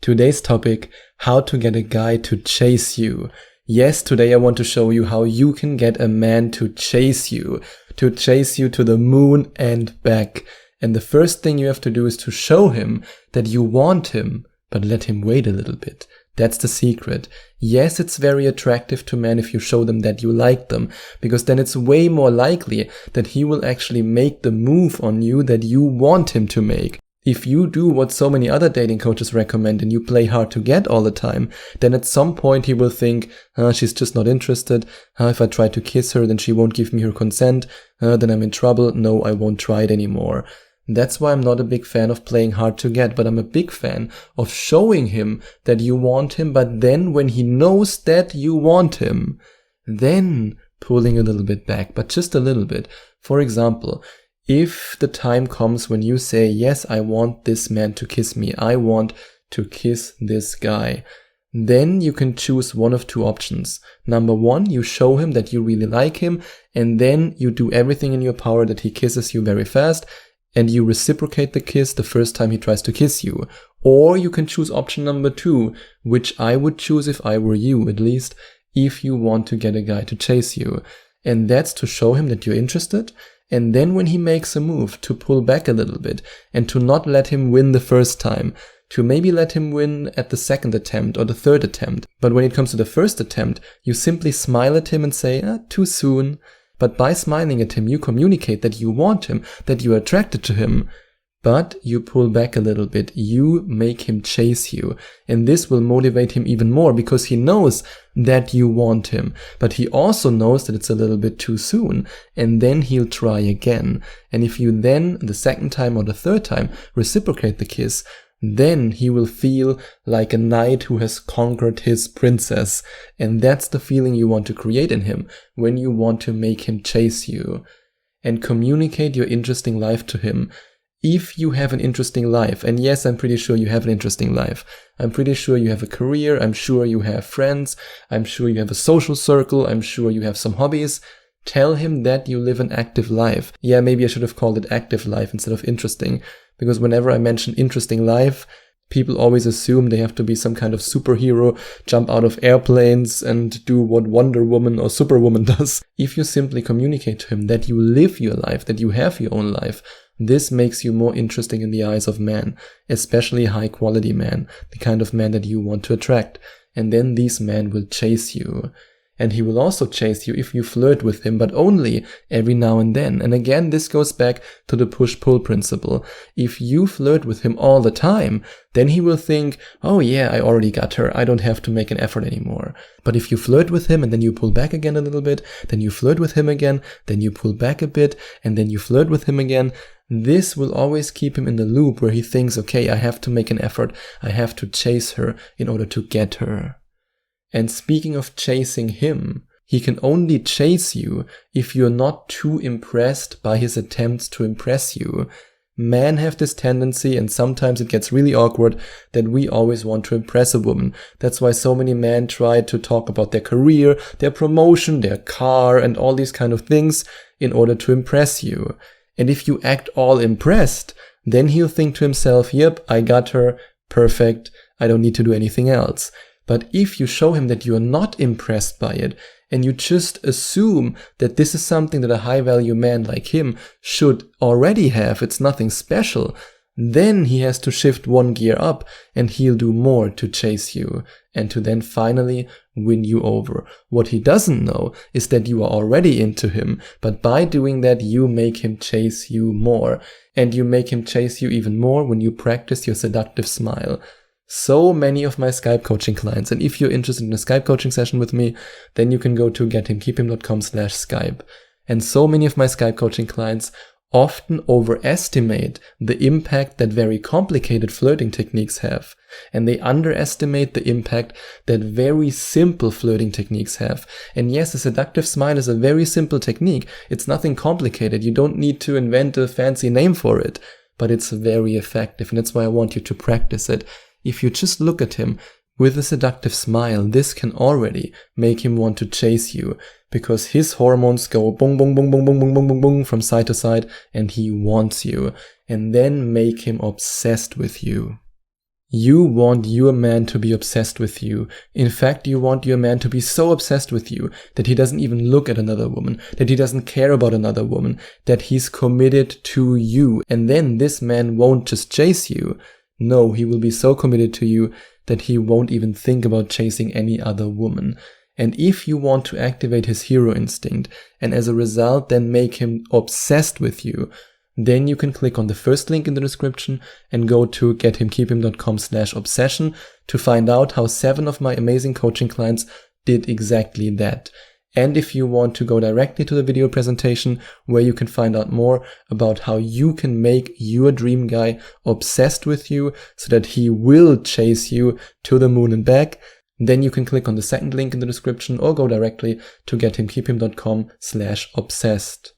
Today's topic, how to get a guy to chase you. Yes, today I want to show you how you can get a man to chase you to the moon and back. And the first thing you have to do is to show him that you want him, but let him wait a little bit. That's the secret. Yes, it's very attractive to men if you show them that you like them, because then it's way more likely that he will actually make the move on you that you want him to make. If you do what so many other dating coaches recommend and you play hard to get all the time, then at some point he will think, she's just not interested. If I try to kiss her, then she won't give me her consent. Then I'm in trouble. No, I won't try it anymore. That's why I'm not a big fan of playing hard to get, but I'm a big fan of showing him that you want him, but then when he knows that you want him, then pulling a little bit back, but just a little bit. For example, if the time comes when you say, yes, I want this man to kiss me, I want to kiss this guy, then you can choose one of two options. Number one, you show him that you really like him, and then you do everything in your power that he kisses you very fast, and you reciprocate the kiss the first time he tries to kiss you. Or you can choose option number two, which I would choose if I were you, at least, if you want to get a guy to chase you. And that's to show him that you're interested, and then when he makes a move, to pull back a little bit, and to not let him win the first time, to maybe let him win at the second attempt or the third attempt. But when it comes to the first attempt, you simply smile at him and say, too soon. But by smiling at him, you communicate that you want him, that you're attracted to him. But you pull back a little bit, you make him chase you. And this will motivate him even more because he knows that you want him. But he also knows that it's a little bit too soon. And then he'll try again. And if you then, the second time or the third time, reciprocate the kiss, then he will feel like a knight who has conquered his princess. And that's the feeling you want to create in him when you want to make him chase you. And communicate your interesting life to him. If you have an interesting life, and yes, I'm pretty sure you have an interesting life. I'm pretty sure you have a career. I'm sure you have friends. I'm sure you have a social circle. I'm sure you have some hobbies. Tell him that you live an active life. Yeah, maybe I should have called it active life instead of interesting. Because whenever I mention interesting life, people always assume they have to be some kind of superhero, jump out of airplanes and do what Wonder Woman or Superwoman does. If you simply communicate to him that you live your life, that you have your own life, this makes you more interesting in the eyes of men, especially high quality men, the kind of man that you want to attract. And then these men will chase you. And he will also chase you if you flirt with him, but only every now and then. And again, this goes back to the push-pull principle. If you flirt with him all the time, then he will think, oh yeah, I already got her. I don't have to make an effort anymore. But if you flirt with him and then you pull back again a little bit, then you flirt with him again, then you pull back a bit, and then you flirt with him again, this will always keep him in the loop where he thinks, okay, I have to make an effort. I have to chase her in order to get her. And speaking of chasing him, he can only chase you if you're not too impressed by his attempts to impress you. Men have this tendency, and sometimes it gets really awkward, that we always want to impress a woman. That's why so many men try to talk about their career, their promotion, their car, and all these kind of things in order to impress you. And if you act all impressed, then he'll think to himself, yep, I got her, perfect, I don't need to do anything else. But if you show him that you are not impressed by it, and you just assume that this is something that a high-value man like him should already have, it's nothing special, then he has to shift one gear up, and he'll do more to chase you, and to then finally win you over. What he doesn't know is that you are already into him, but by doing that, you make him chase you more. And you make him chase you even more when you practice your seductive smile. So many of my Skype coaching clients, and if you're interested in a Skype coaching session with me, then you can go to gethimkeephim.com/Skype. And so many of my Skype coaching clients often overestimate the impact that very complicated flirting techniques have. And they underestimate the impact that very simple flirting techniques have. And yes, a seductive smile is a very simple technique. It's nothing complicated. You don't need to invent a fancy name for it. But it's very effective, and that's why I want you to practice it. If you just look at him with a seductive smile, this can already make him want to chase you, because his hormones go boom, boom, boom, boom, boom, boom, boom, boom, boom from side to side, and he wants you, and then make him obsessed with you. You want your man to be obsessed with you. In fact, you want your man to be so obsessed with you that he doesn't even look at another woman, that he doesn't care about another woman, that he's committed to you. And then this man won't just chase you. No, he will be so committed to you that he won't even think about chasing any other woman. And if you want to activate his hero instinct, and as a result then make him obsessed with you, then you can click on the first link in the description and go to gethimkeeping.com/obsession to find out how 7 of my amazing coaching clients did exactly that. And if you want to go directly to the video presentation where you can find out more about how you can make your dream guy obsessed with you so that he will chase you to the moon and back, then you can click on the second link in the description or go directly to gethimkeeping.com/obsessed.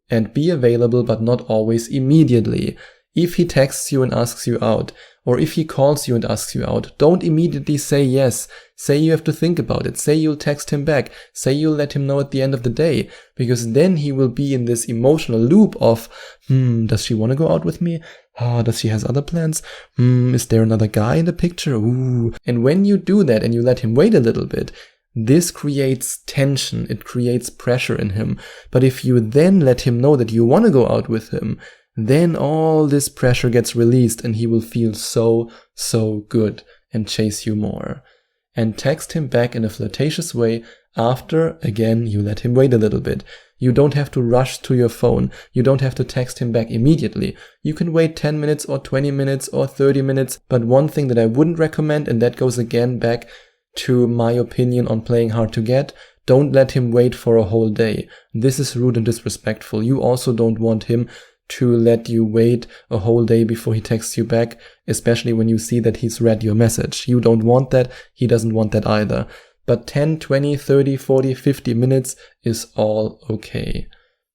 And be available but not always immediately. If he texts you and asks you out, or if he calls you and asks you out, don't immediately say yes. Say you have to think about it. Say you'll text him back. Say you'll let him know at the end of the day. Because then he will be in this emotional loop of, does she want to go out with me? Does she has other plans? Is there another guy in the picture? Ooh. And when you do that and you let him wait a little bit, this creates tension, it creates pressure in him. But if you then let him know that you want to go out with him, then all this pressure gets released and he will feel so good and chase you more. And text him back in a flirtatious way after, again, you let him wait a little bit. You don't have to rush to your phone. You don't have to text him back immediately. You can wait 10 minutes or 20 minutes or 30 minutes. But one thing that I wouldn't recommend, and that goes again back to my opinion on playing hard to get, don't let him wait for a whole day. This is rude and disrespectful. You also don't want him to let you wait a whole day before he texts you back, especially when you see that he's read your message. You don't want that. He doesn't want that either. But 10, 20, 30, 40, 50 minutes is all okay.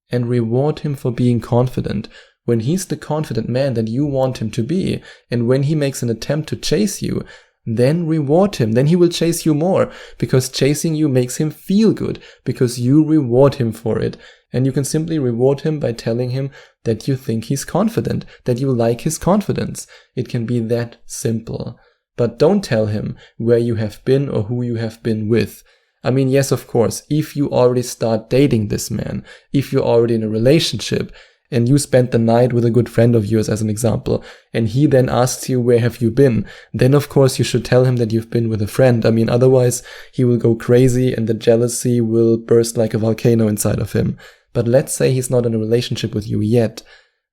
And reward him for being confident. When he's the confident man that you want him to be, and when he makes an attempt to chase you, then reward him. Then he will chase you more, because chasing you makes him feel good, because you reward him for it. And you can simply reward him by telling him that you think he's confident, that you like his confidence. It can be that simple. But don't tell him where you have been or who you have been with. I mean, yes, of course, if you already start dating this man, if you're already in a relationship, and you spent the night with a good friend of yours as an example, and he then asks you where have you been, then of course you should tell him that you've been with a friend. I mean, otherwise he will go crazy and the jealousy will burst like a volcano inside of him. But let's say he's not in a relationship with you yet.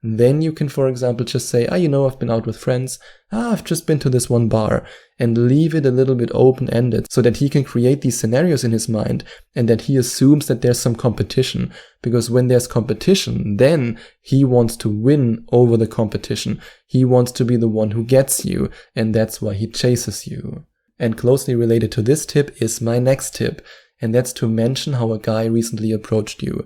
Then you can, for example, just say, I've been out with friends. I've just been to this one bar, and leave it a little bit open-ended so that he can create these scenarios in his mind and that he assumes that there's some competition. Because when there's competition, then he wants to win over the competition. He wants to be the one who gets you, and that's why he chases you. And closely related to this tip is my next tip, and that's to mention how a guy recently approached you.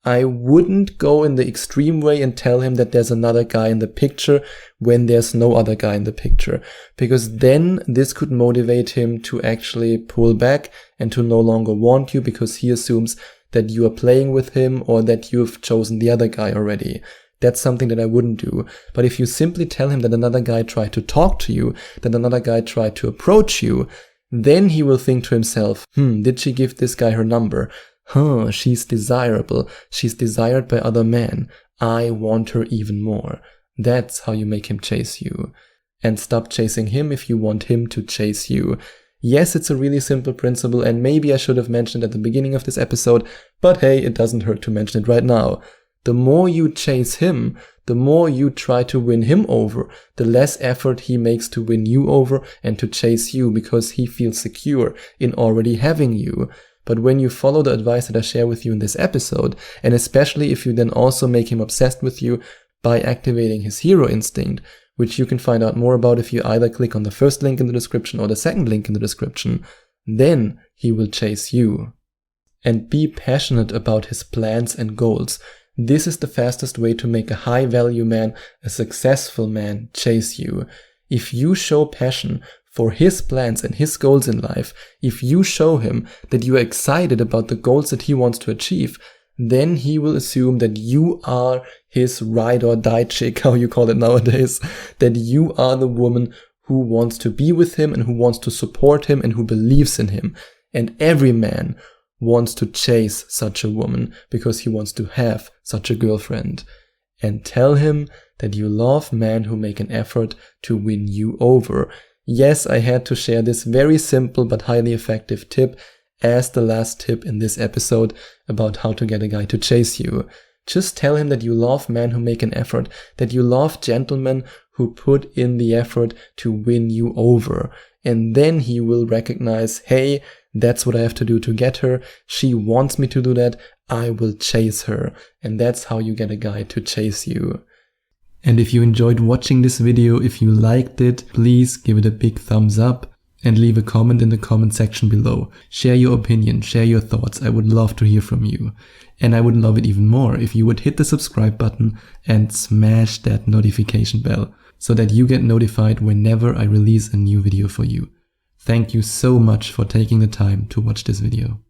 I wouldn't go in the extreme way and tell him that there's another guy in the picture when there's no other guy in the picture, because then this could motivate him to actually pull back and to no longer want you, because he assumes that you are playing with him or that you've chosen the other guy already. That's something that I wouldn't do. But if you simply tell him that another guy tried to talk to you, that another guy tried to approach you, then he will think to himself, did she give this guy her number? She's desirable. She's desired by other men. I want her even more. That's how you make him chase you. And stop chasing him if you want him to chase you. Yes, it's a really simple principle, and maybe I should have mentioned it at the beginning of this episode, but hey, it doesn't hurt to mention it right now. The more you chase him, the more you try to win him over, the less effort he makes to win you over and to chase you, because he feels secure in already having you. But when you follow the advice that I share with you in this episode, and especially if you then also make him obsessed with you by activating his hero instinct, which you can find out more about if you either click on the first link in the description or the second link in the description, then he will chase you. And be passionate about his plans and goals. This is the fastest way to make a high-value man, a successful man, chase you. If you show passion for his plans and his goals in life, if you show him that you are excited about the goals that he wants to achieve, then he will assume that you are his ride or die chick, how you call it nowadays, that you are the woman who wants to be with him and who wants to support him and who believes in him. And every man wants to chase such a woman because he wants to have such a girlfriend. And tell him that you love men who make an effort to win you over. Yes, I had to share this very simple but highly effective tip as the last tip in this episode about how to get a guy to chase you. Just tell him that you love men who make an effort, that you love gentlemen who put in the effort to win you over. And then he will recognize, hey, that's what I have to do to get her. She wants me to do that. I will chase her. And that's how you get a guy to chase you. And if you enjoyed watching this video, if you liked it, please give it a big thumbs up and leave a comment in the comment section below. Share your opinion, share your thoughts. I would love to hear from you. And I would love it even more if you would hit the subscribe button and smash that notification bell so that you get notified whenever I release a new video for you. Thank you so much for taking the time to watch this video.